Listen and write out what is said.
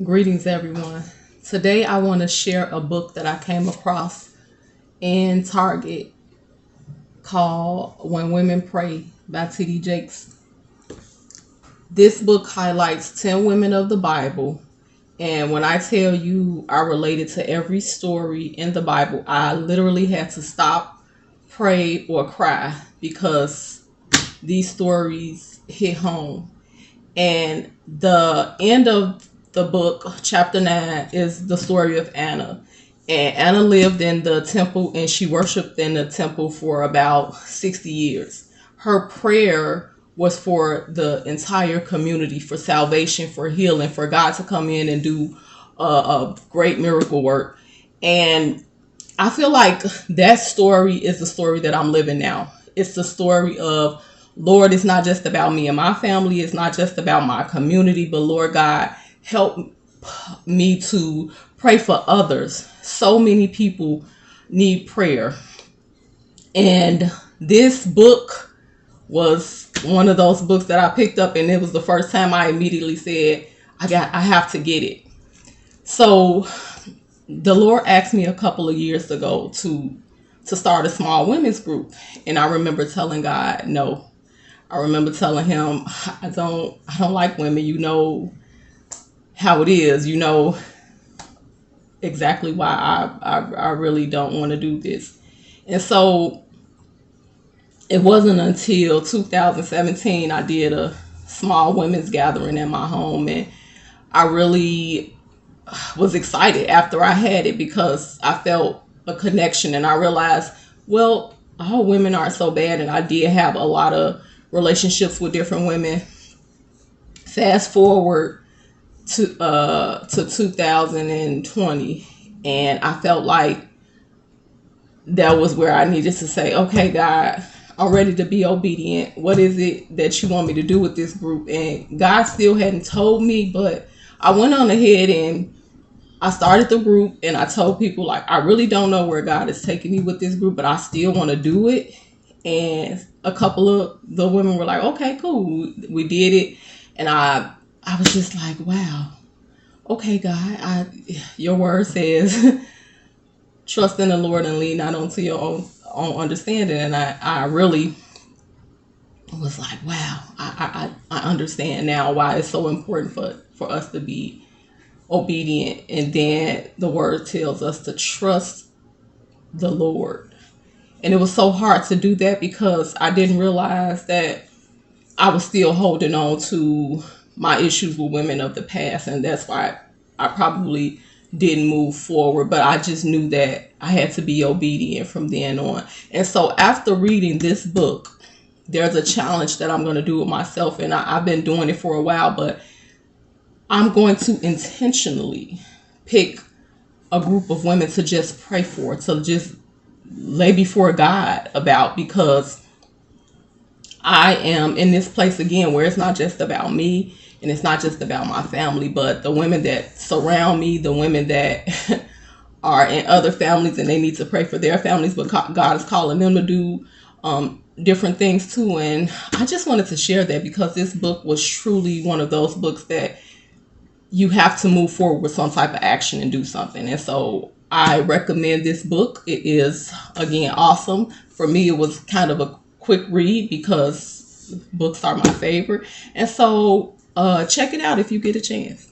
Greetings, everyone. Today, I want to share a book that I came across in Target called When Women Pray by T.D. Jakes. This book highlights 10 women of the Bible. And when I tell you I related to every story in the Bible, I literally had to stop, pray, or cry because these stories hit home. And the end of the book, chapter 9, is the story of Anna. And Anna lived in the temple and she worshiped in the temple for about 60 years. Her prayer was for the entire community, for salvation, for healing, for God to come in and do a great miracle work. And I feel like that story is the story that I'm living now. It's the story of, Lord, it's not just about me and my family. It's not just about my community, but Lord God, help me to pray for others. So many people need prayer. And this book was one of those books that I picked up, and it was the first time I immediately said, I have to get it. So the Lord asked me a couple of years ago to start a small women's group. And I remember telling God no. I remember telling him, I don't like women. You know how it is. You know exactly why I really don't want to do this. And so it wasn't until 2017 I did a small women's gathering in my home, and I really was excited after I had it because I felt a connection, and I realized, well, all women aren't so bad. And I did have a lot of relationships with different women. Fast forward to 2020, and I felt like that was where I needed to say, okay, God, I'm ready to be obedient. What is it that you want me to do with this group? And God still hadn't told me, but I went on ahead and I started the group, and I told people, like, I really don't know where God is taking me with this group, but I still want to do it. And a couple of the women were like, okay, cool. We did it. And I was just like, wow, okay, God, your word says trust in the Lord and lean not onto your own understanding. And I really was like, wow, I understand now why it's so important for us to be obedient. And then the word tells us to trust the Lord. And it was so hard to do that because I didn't realize that I was still holding on to my issues with women of the past. And that's why I probably didn't move forward. But I just knew that I had to be obedient from then on. And so after reading this book, there's a challenge that I'm going to do with myself. And I've been doing it for a while, but I'm going to intentionally pick a group of women to just pray for, to just lay before God about, because I am in this place again where it's not just about me and it's not just about my family, but the women that surround me, the women that are in other families and they need to pray for their families, but God is calling them to do different things too. And I just wanted to share that because this book was truly one of those books that you have to move forward with some type of action and do something. And so I recommend this book. It is, again, awesome. For me, it was kind of a quick read because books are my favorite. And so check it out if you get a chance.